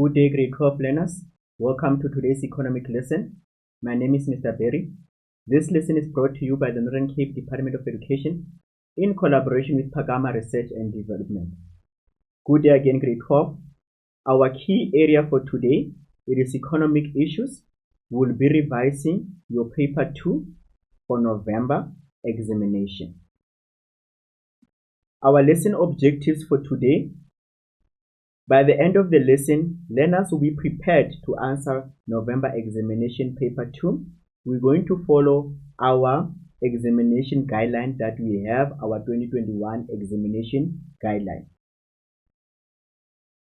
Good day, grade 12 learners. Welcome to today's economic lesson. My name is Mr. Berry. This lesson is brought to you by the Northern Cape Department of Education in collaboration with Pagama Research and Development. Good day again, grade 12. Our key area for today, it is economic issues. We'll be revising your paper 2 for November examination. Our lesson objectives for today. By the end of the lesson, learners will be prepared to answer November examination paper 2. We're going to follow our examination guideline that we have, our 2021 examination guideline.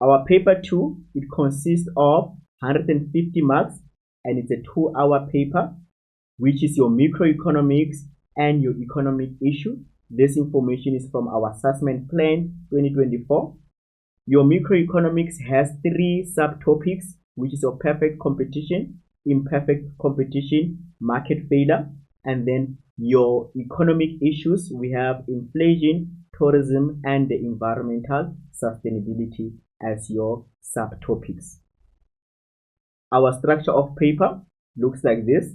Our paper 2, it consists of 150 marks and it's a 2-hour paper, which is your microeconomics and your economic issue. This information is from our assessment plan 2024. Your microeconomics has 3 subtopics, which is your perfect competition, imperfect competition, market failure, and then your economic issues. We have inflation, tourism, and the environmental sustainability as your subtopics. Our structure of paper looks like this.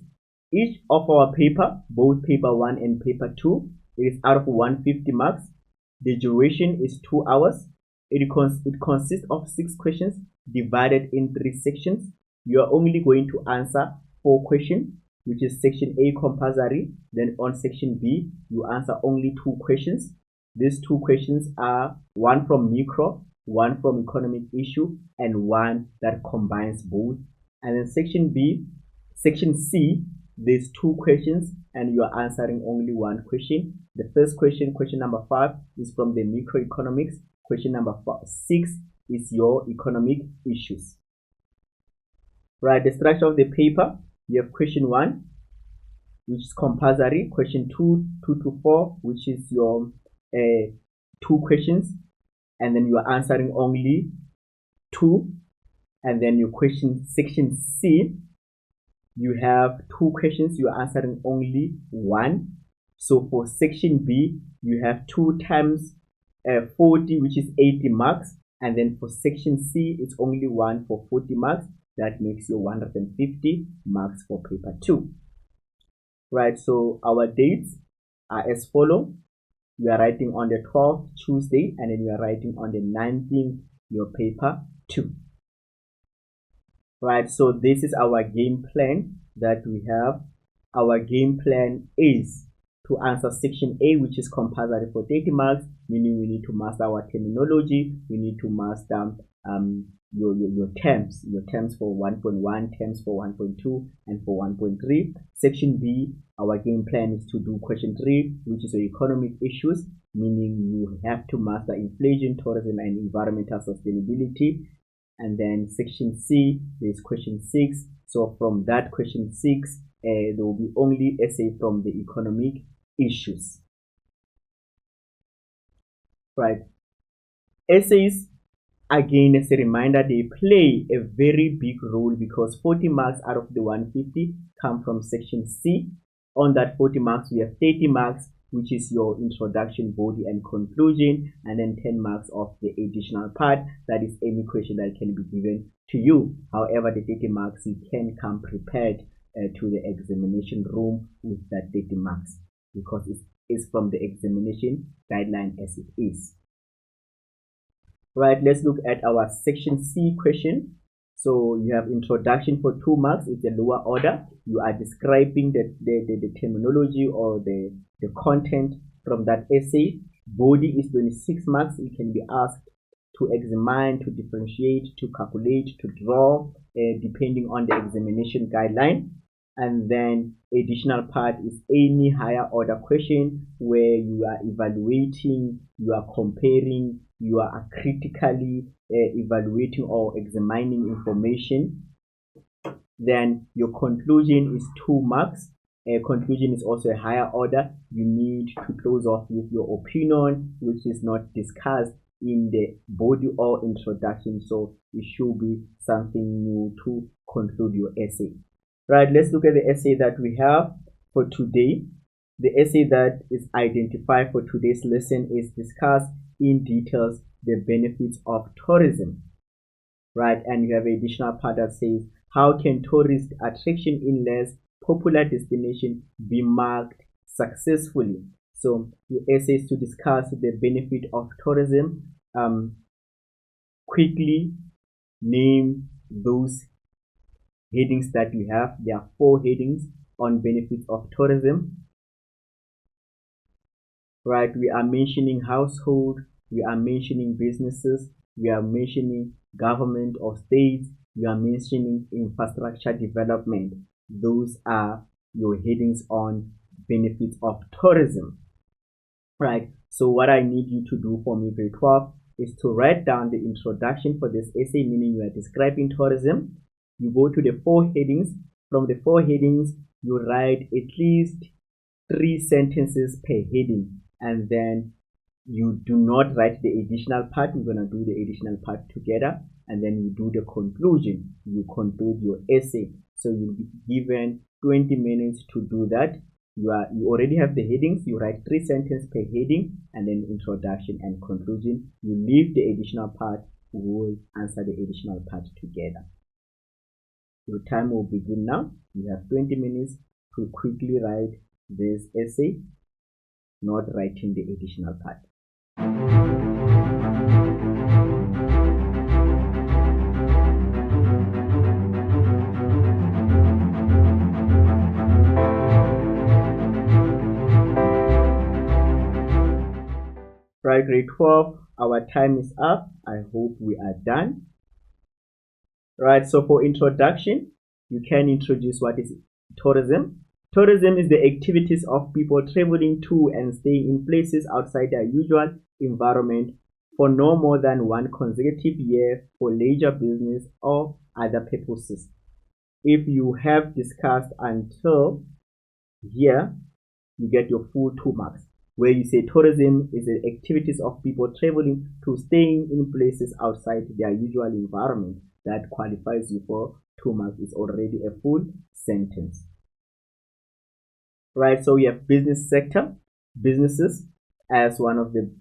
Each of our paper, both paper 1 and paper 2, is out of 150 marks. The duration is 2 hours. It consists of 6 questions divided in 3 sections. You are only going to answer 4 questions, which is section A compulsory. Then on section B, you answer only 2 questions. These 2 questions are one from micro, one from economic issue, and one that combines both. And then section C, there's 2 questions and you are answering only 1 question. The first question, question number 5, is from the microeconomics. Question number 6 is your economic issues. Right, the structure of the paper, you have question 1, which is compulsory. Question 2 to 4, which is your 2 questions, and then you are answering only 2. And then your section C, you have 2 questions, you are answering only 1. So for section B, you have 2 times 40, which is 80 marks, and then for section C, it's only 1 for 40 marks. That makes you 150 marks for paper 2. Right, so our dates are as follow. You are writing on the 12th, Tuesday, and then you are writing on the 19th, your paper 2. Right, so this is our game plan that we have. Our game plan is to answer section A, which is compulsory for 30 marks, meaning we need to master our terminology, we need to master your terms for 1.1, terms for 1.2, and for 1.3. Section B, our game plan is to do question 3, which is the economic issues, meaning you have to master inflation, tourism, and environmental sustainability. And then section C, there's question 6. So from that question 6, there will be only essay from the economic issues. Right, essays, again, as a reminder, they play a very big role because 40 marks out of the 150 come from section C. On that 40 marks, we have 30 marks, which is your introduction, body, and conclusion, and then 10 marks of the additional part, that is any question that can be given to you. However, the 30 marks, you can come prepared to the examination room with that 30 marks because it's from the examination guideline as it is. Right, let's look at our section C question. So you have introduction for 2 marks. It's a lower order. You are describing the terminology or the content from that essay. Body is 26 marks. It can be asked to examine, to differentiate, to calculate, to draw, depending on the examination guideline. And then additional part is any higher order question where you are evaluating, you are comparing, you are critically evaluating or examining information. Then your conclusion is 2 marks. Conclusion is also a higher order. You need to close off with your opinion, which is not discussed in the body or introduction. So it should be something new to conclude your essay. Right, let's look at the essay that we have for today. The essay that is identified for today's lesson is discuss in details the benefits of tourism. right? And you have an additional part that says, how can tourist attraction in less popular destination be marked successfully? So the essay is to discuss the benefit of tourism. Quickly name those headings that we have. There are 4 headings on benefits of tourism. Right, we are mentioning household, we are mentioning businesses, we are mentioning government or states, we are mentioning infrastructure development. Those are your headings on benefits of tourism. Right, so what I need you to do for me, grade 12, is to write down the introduction for this essay, meaning you are describing tourism. You go to the 4 headings. From the 4 headings, you write at least 3 sentences per heading, and then you do not write the additional part. We're going to do the additional part together, and then you do the conclusion. You conclude your essay. So you'll be given 20 minutes to do that. You already have the headings. You write 3 sentences per heading, and then introduction and conclusion. You leave the additional part. We'll answer the additional part together. Your time will begin now. You have 20 minutes to quickly write this essay, not writing the additional part. Right, grade 12, our time is up. I hope we are done. Right, so for introduction, you can introduce what is tourism. Tourism is the activities of people traveling to and staying in places outside their usual environment for no more than 1 consecutive year for leisure, business, or other purposes. If you have discussed until here, you get your full 2 marks. Where you say tourism is the activities of people traveling to staying in places outside their usual environment, that qualifies you for 2 marks. Is already a full sentence. Right, so we have business sector, businesses as one of the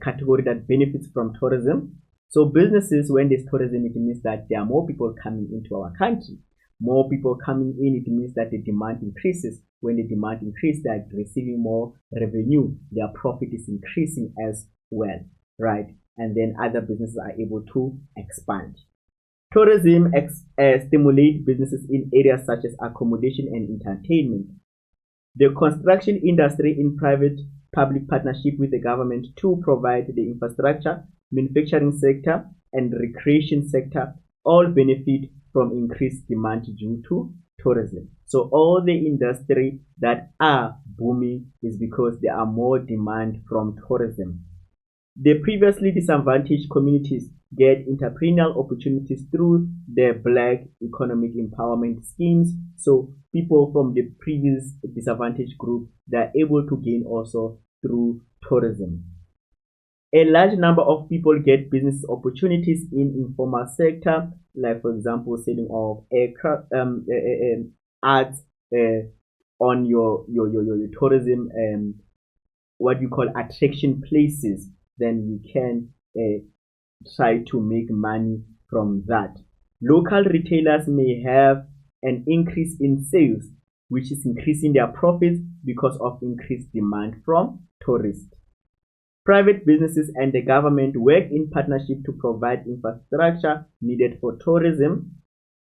category that benefits from tourism. So businesses, when there's tourism, it means that there are more people coming into our country. More people coming in, it means that the demand increases. When the demand increases, they are receiving more revenue. Their profit is increasing as well, right? And then other businesses are able to expand. Tourism stimulates businesses in areas such as accommodation and entertainment. The construction industry in private-public partnership with the government to provide the infrastructure, manufacturing sector, and recreation sector all benefit from increased demand due to tourism. So all the industry that are booming is because there are more demand from tourism. The previously disadvantaged communities get entrepreneurial opportunities through the Black Economic Empowerment schemes. So people from the previous disadvantaged group, they are able to gain also through tourism. A large number of people get business opportunities in informal sector, like for example, selling of aircraft, ads on your tourism, what you call attraction places. Then you can try to make money from that. Local retailers may have an increase in sales, which is increasing their profits because of increased demand from tourists. Private businesses and the government work in partnership to provide infrastructure needed for tourism.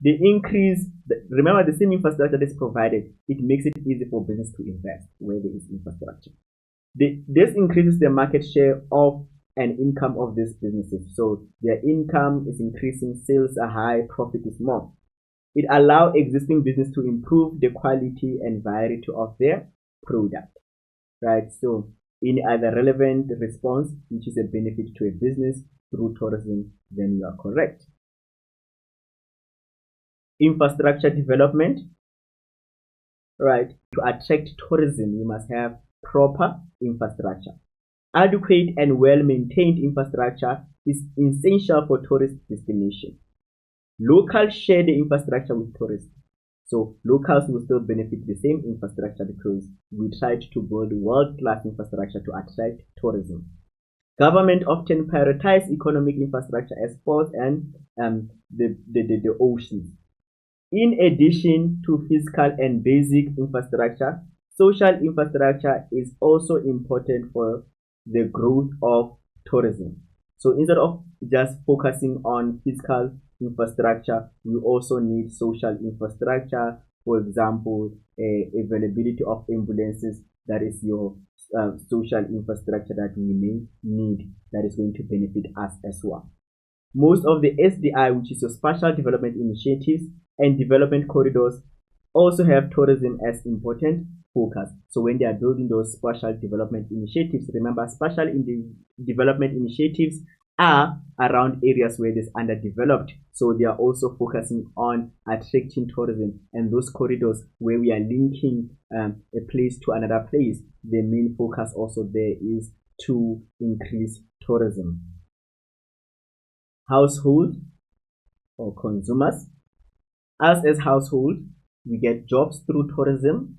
The increase, remember the same infrastructure that's provided, it makes it easy for business to invest where there is infrastructure. This increases the market share of and income of these businesses. So their income is increasing, sales are high, profit is more. It allows existing business to improve the quality and variety of their product, right? So any other relevant response, which is a benefit to a business through tourism, then you are correct. Infrastructure development, right? To attract tourism, you must have proper infrastructure. Adequate and well-maintained infrastructure is essential for tourist destination. Locals share the infrastructure with tourists. So locals will still benefit the same infrastructure because we tried to build world-class infrastructure to attract tourism. Government often prioritize economic infrastructure as ports and the oceans. In addition to physical and basic infrastructure, social infrastructure is also important for the growth of tourism. So instead of just focusing on physical infrastructure, we also need social infrastructure. For example, availability of ambulances, that is your social infrastructure that we may need, that is going to benefit us as well. Most of the SDI, which is your spatial development initiatives and development corridors, also have tourism as important focus. So when they are building those spatial development initiatives, remember spatial development initiatives are around areas where there's underdeveloped. So they are also focusing on attracting tourism, and those corridors where we are linking a place to another place, the main focus also there is to increase tourism. Household or consumers. Us as household, we get jobs through tourism.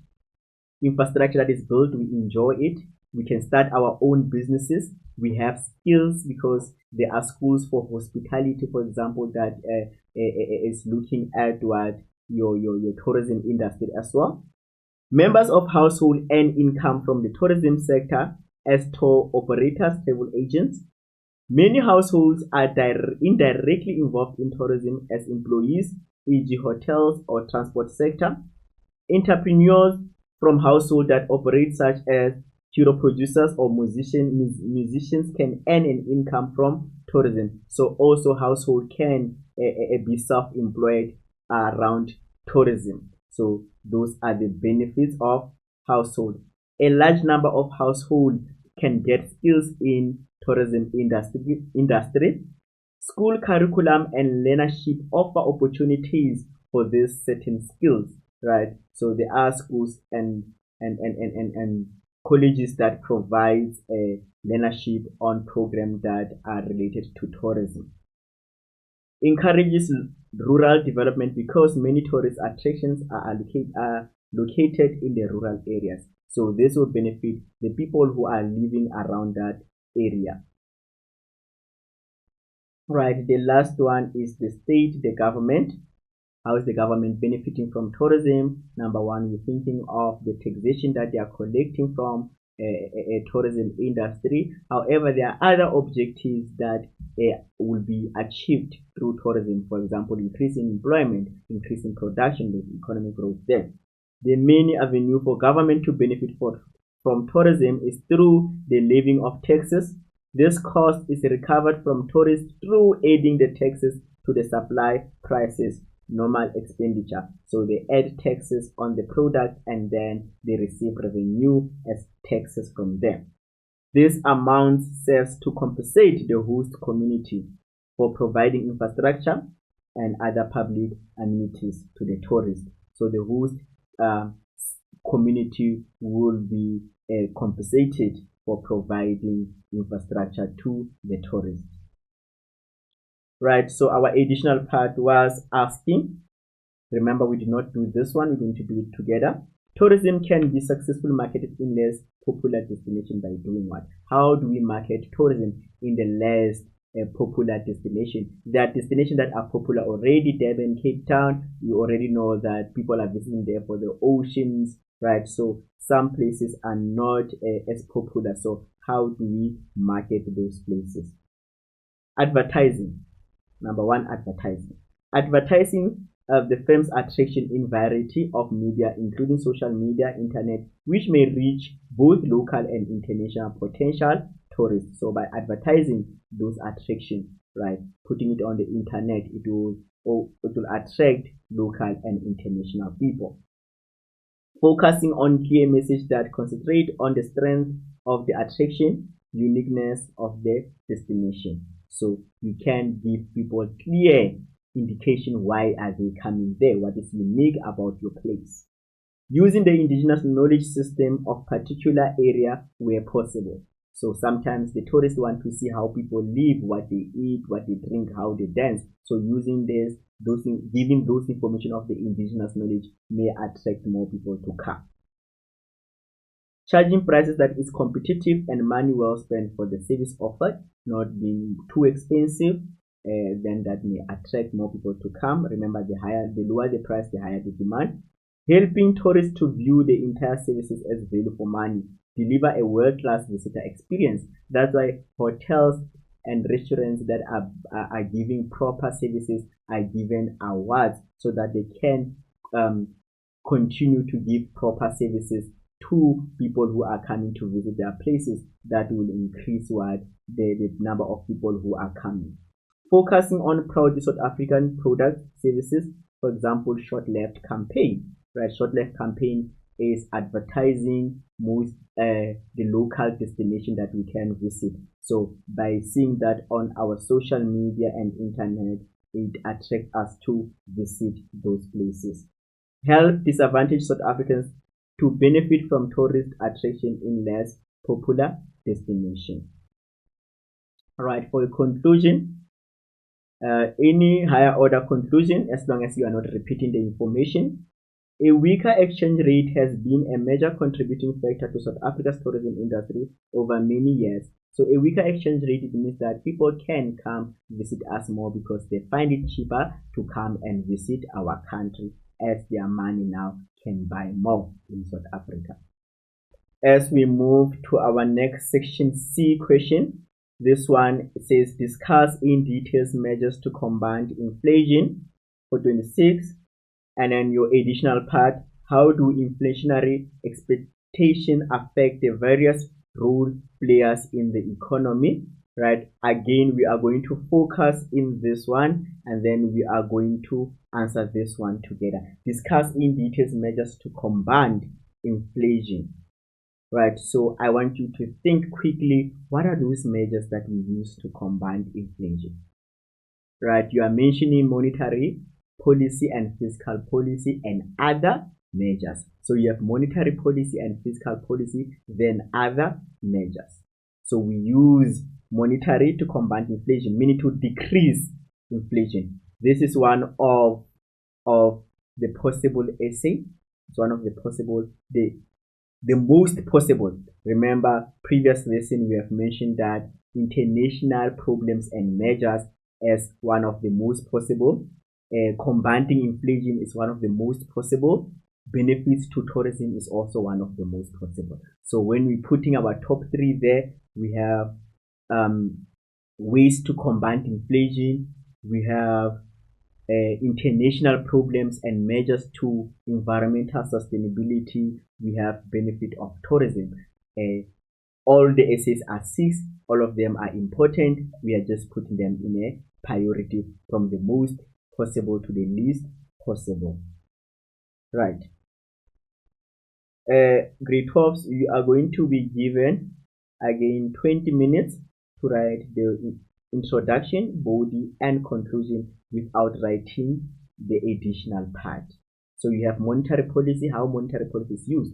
Infrastructure that is built, we enjoy it. We can start our own businesses. We have skills because there are schools for hospitality, for example, that is looking at what your tourism industry as well. Members of household earn income from the tourism sector as tour operators, travel agents. Many households are indirectly involved in tourism as employees, e.g. hotels or transport sector. Entrepreneurs from households that operate such as hero producers or musicians can earn an income from tourism. So also household can be self-employed around tourism. So those are the benefits of household. A large number of households can get skills in tourism industry. School curriculum and learnership offer opportunities for these certain skills, right? So there are schools and colleges that provide a learnership on programs that are related to tourism. Encourages rural development because many tourist attractions are located in the rural areas. So this will benefit the people who are living around that area. Right, the last one is the state, the government. How is the government benefiting from tourism? Number one, we're thinking of the taxation that they are collecting from a tourism industry. However, there are other objectives that will be achieved through tourism. For example, increasing employment, increasing production, the economic growth there. The main avenue for government to benefit from tourism is through the levying of taxes. This cost is recovered from tourists through adding the taxes to the supply prices, normal expenditure. So they add taxes on the product and then they receive revenue as taxes from them. This amount serves to compensate the host community for providing infrastructure and other public amenities to the tourists. So the host community will be compensated for providing infrastructure to the tourists. Right, so our additional part was asking, remember we did not do this one, we're going to do it together. Tourism can be successfully marketed in less popular destination by doing what? How do we market tourism in the less popular destination? There are destinations that are popular already, Durban, Cape Town, you already know that people are visiting there for the oceans, right? So some places are not as popular. So how do we market those places? Advertising. Number one, advertising. Advertising the firm's attraction in variety of media, including social media, internet, which may reach both local and international potential tourists. So by advertising those attractions, right, putting it on the internet, it will attract local and international people. Focusing on clear message that concentrate on the strength of the attraction, uniqueness of the destination. So you can give people clear indication why are they coming there, what is unique about your place. Using the indigenous knowledge system of particular area where possible. So sometimes the tourists want to see how people live, what they eat, what they drink, how they dance. So using giving those information of the indigenous knowledge may attract more people to come. Charging prices that is competitive and money well spent for the service offered, not being too expensive, then that may attract more people to come. Remember, the lower the price, the higher the demand. Helping tourists to view the entire services as value for money. Deliver a world-class visitor experience. That's why hotels and restaurants that are giving proper services are given awards so that they can continue to give proper services to people who are coming to visit their places. That will increase the number of people who are coming. Focusing on proudly South African products, services, for example, short left campaign. Right, short left campaign is advertising the local destination that we can visit. So by seeing that on our social media and internet, it attracts us to visit those places. Help disadvantaged South Africans to benefit from tourist attraction in less popular destinations. All right, for a conclusion, any higher order conclusion, as long as you are not repeating the information, a weaker exchange rate has been a major contributing factor to South Africa's tourism industry over many years. So a weaker exchange rate means that people can come visit us more because they find it cheaper to come and visit our country, as their money now can buy more in South Africa. As we move to our next section C question, this one says discuss in details measures to combat inflation for 26. And then your additional part, how do inflationary expectations affect the various role players in the economy, right? Again, we are going to focus in this one, and then we are going to answer this one together. Discuss in details measures to combat inflation, right? So I want you to think quickly, what are those measures that we use to combat inflation, right? You are mentioning monetary policy and fiscal policy and other measures. So you have monetary policy and fiscal policy, then other measures. So we use monetary to combat inflation, meaning to decrease inflation. This is one of the possible essay. It's one of the possible, the most possible. Remember, previous lesson we have mentioned that international problems and measures as one of the most possible. Combating inflation is one of the most possible. Benefits to tourism is also one of the most possible. So when we're putting our top 3 there, we have ways to combat inflation, we have international problems and measures to environmental sustainability, we have benefit of tourism. All the essays are 6, all of them are important. We are just putting them in a priority from the most possible to the least possible. Right. Grade 12s, you are going to be given again 20 minutes to write the introduction, body, and conclusion without writing the additional part. So you have monetary policy, how monetary policy is used.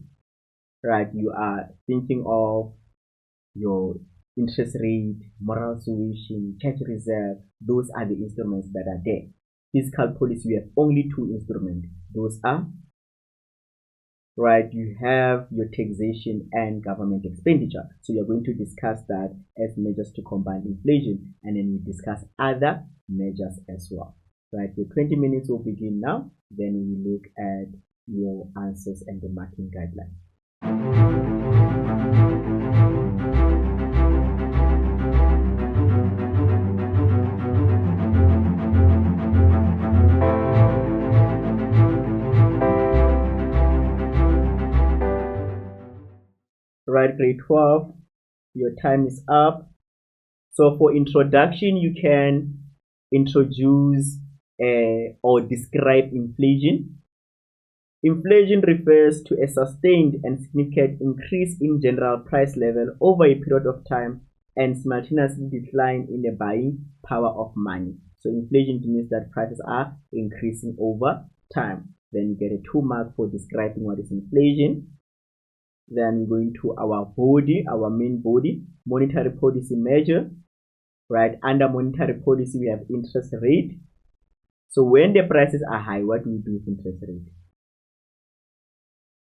Right, you are thinking of your interest rate, moral suasion, cash reserve. Those are the instruments that are there. Fiscal policy, we have only 2 instruments. Those are, right, you have your taxation and government expenditure. So you're going to discuss that as measures to combat inflation, and then we discuss other measures as well. Right, the 20 minutes will begin now. Then we look at your answers and the marking guidelines. Right, grade 12, your time is up. So for introduction, you can introduce or describe inflation. Inflation refers to a sustained and significant increase in general price level over a period of time and simultaneously decline in the buying power of money. So inflation means that prices are increasing over time. Then you get a 2 mark for describing what is inflation. Then going to our body, our main body, monetary policy measure. Right, under monetary policy we have interest rate. So when the prices are high, what do we do with interest rate?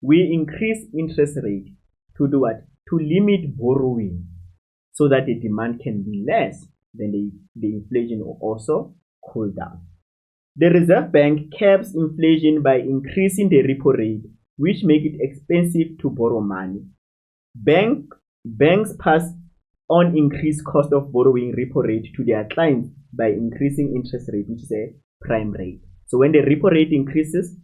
We increase interest rate to do what? To limit borrowing so that the demand can be less, then the inflation will also cool down. The Reserve Bank caps inflation by increasing the repo rate, which make it expensive to borrow money. Banks pass on increased cost of borrowing repo rate to their clients by increasing interest rate, which is a prime rate. So when the repo rate increases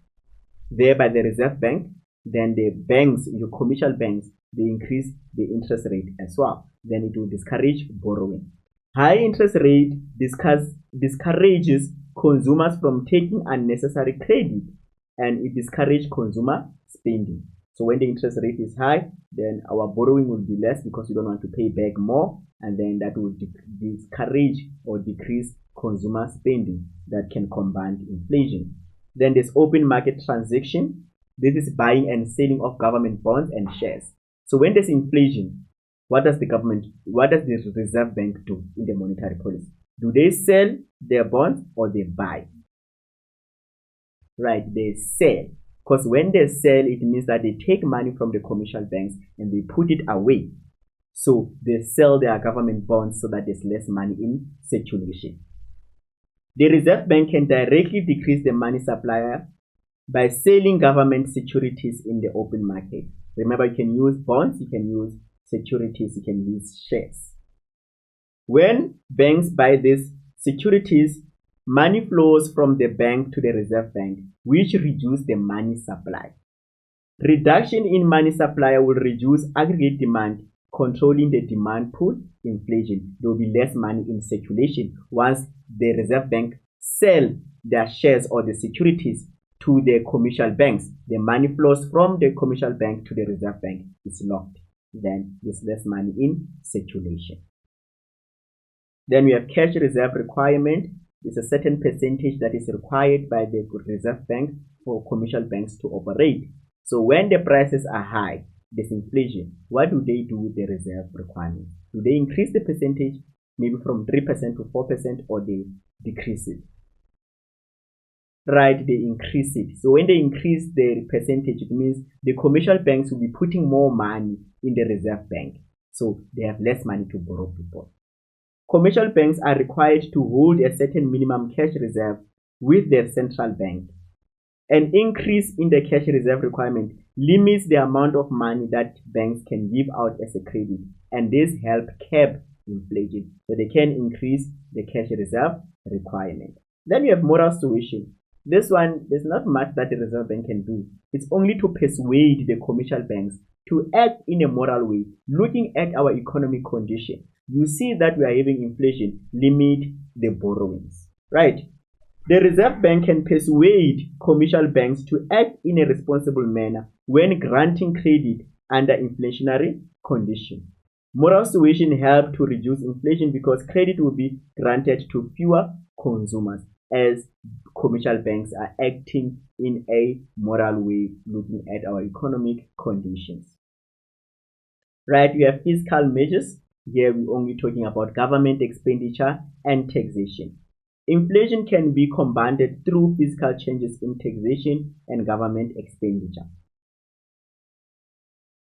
there by the Reserve Bank, then the banks, your commercial banks, they increase the interest rate as well. Then it will discourage borrowing. High interest rate discourages consumers from taking unnecessary credit, and it discourages consumer spending. So when the interest rate is high, then our borrowing will be less because we don't want to pay back more, and then that will discourage or decrease consumer spending that can combat inflation. Then there's open market transaction. This is buying and selling of government bonds and shares. So when there's inflation, what does the Reserve Bank do in the monetary policy? Do they sell their bonds or they buy? Right, they sell. Because when they sell, it means that they take money from the commercial banks and they put it away. So they sell their government bonds so that there's less money in circulation. The Reserve Bank can directly decrease the money supply by selling government securities in the open market. Remember, you can use bonds, you can use securities, you can use shares. When banks buy these securities, money flows from the bank to the Reserve Bank, which reduces the money supply. Reduction in money supply will reduce aggregate demand, controlling the demand pool inflation. There will be less money in circulation once the Reserve Bank sell their shares or the securities to the commercial banks. The money flows from the commercial bank to the Reserve Bank is locked. Then there's less money in circulation. Then we have cash reserve requirement. It's a certain percentage that is required by the Reserve Bank for commercial banks to operate. So when the prices are high, there's inflation, what do they do with the reserve requirement? Do they increase the percentage maybe from 3% to 4%, or they decrease it? Right, they increase it. So when they increase the percentage, it means the commercial banks will be putting more money in the Reserve Bank. So they have less money to borrow people. Commercial banks are required to hold a certain minimum cash reserve with their central bank. An increase in the cash reserve requirement limits the amount of money that banks can give out as a credit, and this helps cap inflation. So they can increase the cash reserve requirement. Then we have moral suasion. This one, there's not much that the Reserve Bank can do. It's only to persuade the commercial banks to act in a moral way, looking at our economic condition. You see that we are having inflation, limit the borrowings, right? The Reserve Bank can persuade commercial banks to act in a responsible manner when granting credit under inflationary conditions. Moral suasion helps to reduce inflation because credit will be granted to fewer consumers as commercial banks are acting in a moral way, looking at our economic conditions. Right, we have fiscal measures. Here we're only talking about government expenditure and taxation. Inflation can be combated through fiscal changes in taxation and government expenditure.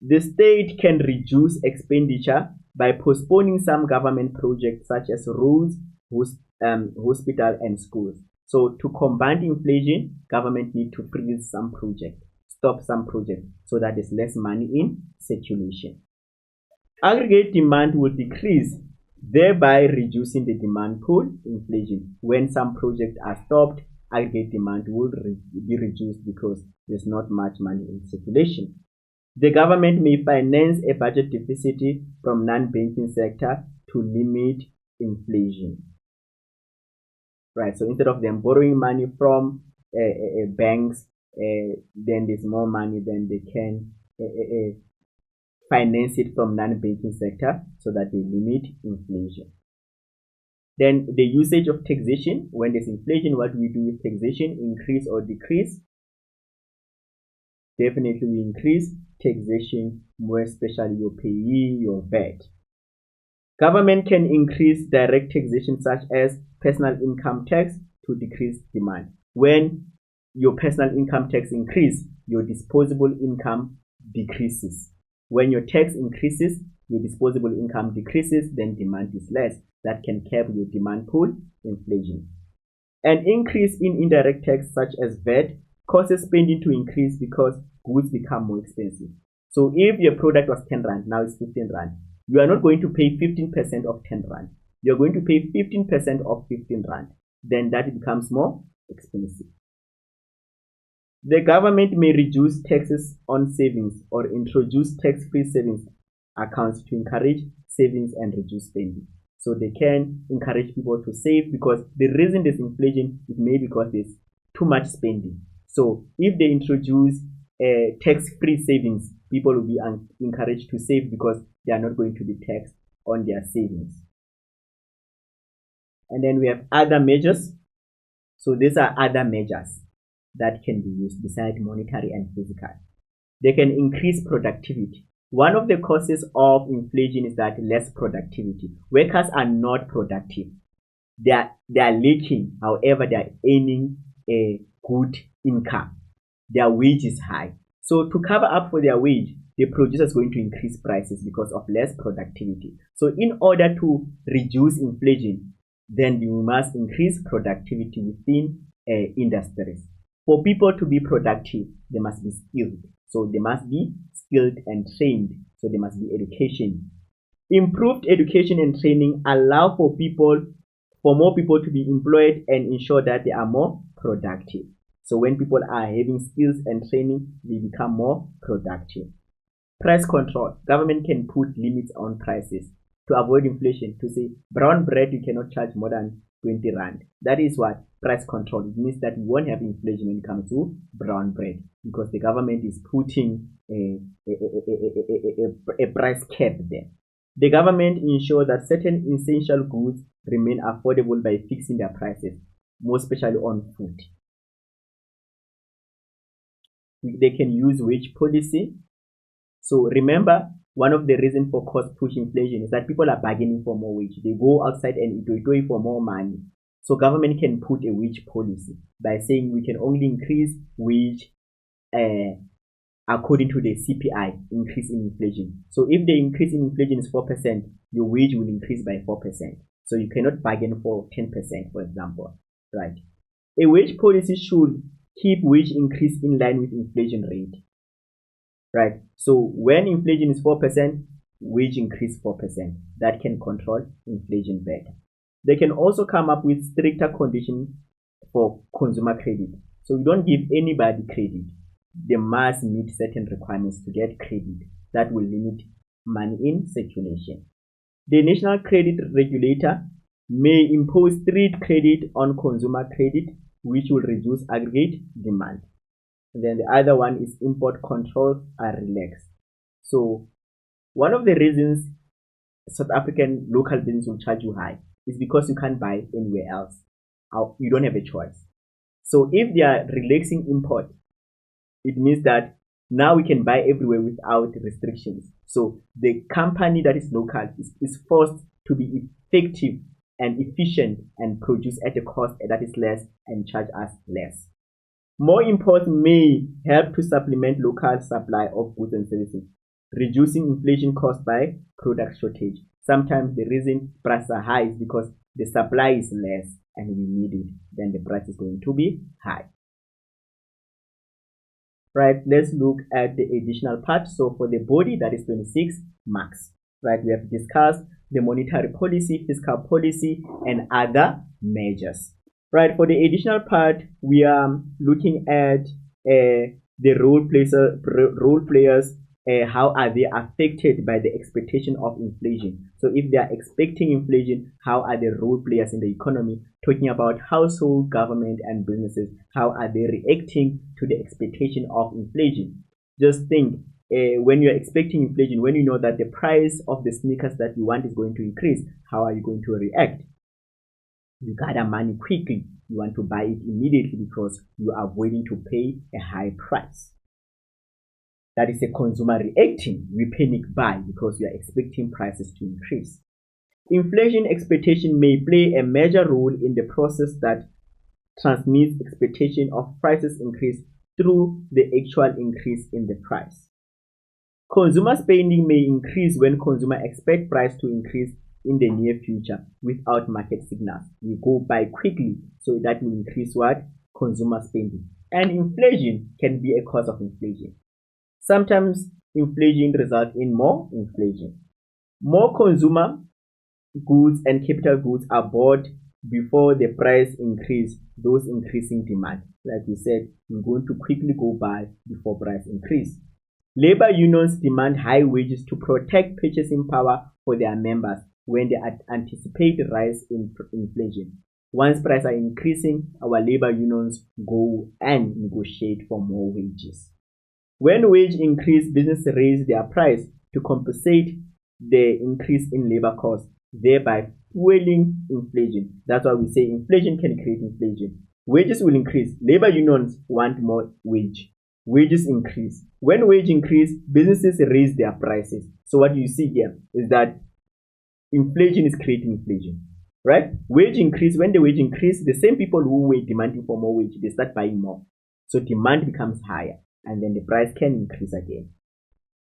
The state can reduce expenditure by postponing some government projects such as roads, hospitals, and schools. So to combat inflation, government need to freeze some projects, stop some projects, so that there's less money in circulation. Aggregate demand will decrease, thereby reducing the demand pool inflation. When some projects are stopped, aggregate demand will be reduced because there's not much money in circulation. The government may finance a budget deficit from non-banking sector to limit inflation. Right, so instead of them borrowing money from banks, then there's more money, then they can finance it from non-banking sector so that they limit inflation. Then the usage of taxation. When there's inflation, what do we do with taxation? Increase or decrease? Definitely we increase taxation, more especially your payee, your VAT. Government can increase direct taxation such as personal income tax to decrease demand. When your personal income tax increase, your disposable income decreases. When your tax increases, your disposable income decreases, then demand is less. That can curb your demand pull inflation. An increase in indirect tax such as VAT causes spending to increase because goods become more expensive. So if your product was 10 rand, now it's 15 rand. You are not going to pay 15% of 10 rand. You're going to pay 15% of 15 rand. Then that becomes more expensive. The government may reduce taxes on savings or introduce tax-free savings accounts to encourage savings and reduce spending. So they can encourage people to save, because the reason there's inflation is maybe because there's too much spending. So if they introduce tax-free savings, people will be encouraged to save because they are not going to be taxed on their savings. And then we have other measures. So these are other measures that can be used besides monetary and fiscal. They can increase productivity. One of the causes of inflation is that less productivity. Workers are not productive. They are lacking. However, they are earning a good income. Their wage is high. So to cover up for their wage, the producer is going to increase prices because of less productivity. So in order to reduce inflation, then you must increase productivity within industries. For people to be productive, they must be skilled. So they must be skilled and trained. So there must be education. Improved education and training allow for more people to be employed and ensure that they are more productive. So when people are having skills and training, they become more productive. Price control. Government can put limits on prices to avoid inflation. To say brown bread, you cannot charge more than 20 rand. That is what price control. It means that you won't have inflation when it comes to brown bread, because the government is putting a price cap there. The government ensures that certain essential goods remain affordable by fixing their prices, more especially on food. They can use wage policy. So remember, one of the reasons for cost push inflation is that people are bargaining for more wage. They go outside and do it for more money. So government can put a wage policy by saying we can only increase wage according to the CPI, increase in inflation. So if the increase in inflation is 4%, your wage will increase by 4%. So you cannot bargain for 10%, for example, right? A wage policy should keep wage increase in line with inflation rate, right? So when inflation is 4%, wage increase 4%. That can control inflation better. They can also come up with stricter conditions for consumer credit. So you don't give anybody credit. They must meet certain requirements to get credit. That will limit money in circulation. The National Credit Regulator may impose strict credit on consumer credit, which will reduce aggregate demand. And then the other one is import controls are relaxed. So one of the reasons South African local business will charge you high is because you can't buy anywhere else. You don't have a choice. So if they are relaxing import, it means that now we can buy everywhere without restrictions. So the company that is local is forced to be effective and efficient and produce at a cost that is less and charge us less. More imports may help to supplement local supply of goods and services, reducing inflation caused by product shortage. Sometimes the reason prices are high is because the supply is less and we need it, then the price is going to be high. Right, let's look at the additional part. So for the body, that is 26 marks. Right, we have discussed the monetary policy, fiscal policy, and other measures. Right, for the additional part, we are looking at the role players. How are they affected by the expectation of inflation? So if they are expecting inflation, how are the role players in the economy? Talking about household, government, and businesses, how are they reacting to the expectation of inflation? Just think, when you're expecting inflation, when you know that the price of the sneakers that you want is going to increase, how are you going to react? You gather money quickly. You want to buy it immediately because you are willing to pay a high price. That is a consumer reacting. We panic buy because we are expecting prices to increase. Inflation expectation may play a major role in the process that transmits expectation of prices increase through the actual increase in the price. Consumer spending may increase when consumers expect price to increase in the near future without market signals. We go by quickly, so that will increase what? Consumer spending. And inflation can be a cause of inflation. Sometimes inflation results in more inflation. More consumer goods and capital goods are bought before the price increase, those increasing demand. Like we said, we're going to quickly go by before price increase. Labor unions demand high wages to protect purchasing power for their members when they anticipate a rise in inflation. Once prices are increasing, our labor unions go and negotiate for more wages. When wage increase, businesses raise their price to compensate the increase in labor costs, thereby fueling inflation. That's why we say inflation can create inflation. Wages will increase. Labor unions want more wage. Wages increase. When wage increase, businesses raise their prices. So what you see here is that inflation is creating inflation, right? Wage increase. When the wage increase, the same people who were demanding for more wage, they start buying more. So demand becomes higher, and then the price can increase again.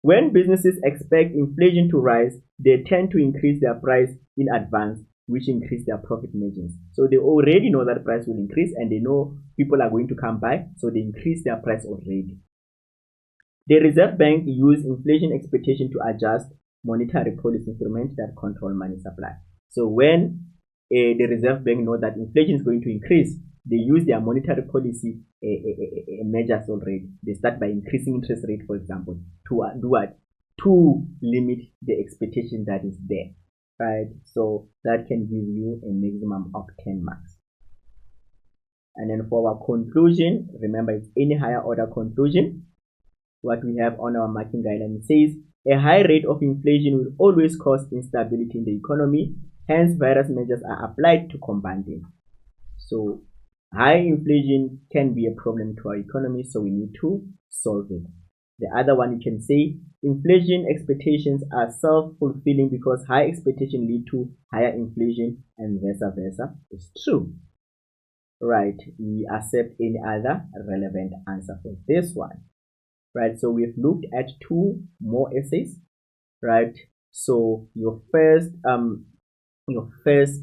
When businesses expect inflation to rise, they tend to increase their price in advance, which increase their profit margins. So they already know that price will increase, and they know people are going to come by, so they increase their price already. The Reserve Bank uses inflation expectation to adjust monetary policy instruments that control money supply. So when the Reserve Bank knows that inflation is going to increase, they use their monetary policy measures already. They start by increasing interest rate, for example, to do what? To limit the expectation that is there, right? So that can give you a maximum of 10 marks. And then for our conclusion, remember it's any higher order conclusion. What we have on our marking guideline says a high rate of inflation will always cause instability in the economy. Hence, various measures are applied to combat it. So high inflation can be a problem to our economy, so we need to solve it. The other one, you can say inflation expectations are self-fulfilling because high expectations lead to higher inflation and vice versa. It's true. Right, we accept any other relevant answer for this one. Right, so we've looked at two more essays. Right, so your first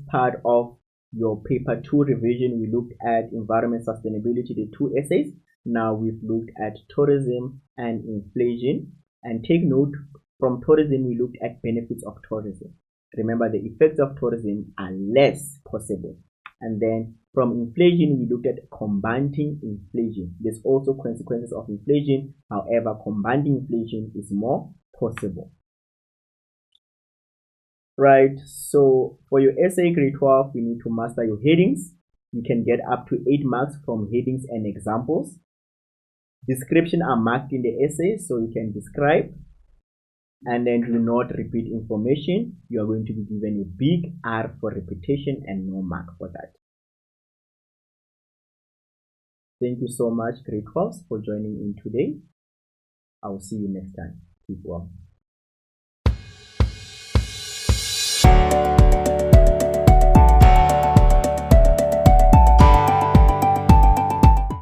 part of your paper 2 revision, we looked at environment sustainability, the two essays. Now we've looked at tourism and inflation, and take note, from tourism we looked at benefits of tourism. Remember, the effects of tourism are less possible. And then from inflation, we looked at combating inflation. There's also consequences of inflation. However, combating inflation is more possible. Right, so for your essay grade 12, we need to master your headings. You can get up to 8 marks from headings and examples. Description are marked in the essay, so you can describe. And then do not repeat information. You are going to be given a big R for repetition and no mark for that. Thank you so much, grade 12, for joining in today. I'll see you next time. Keep well.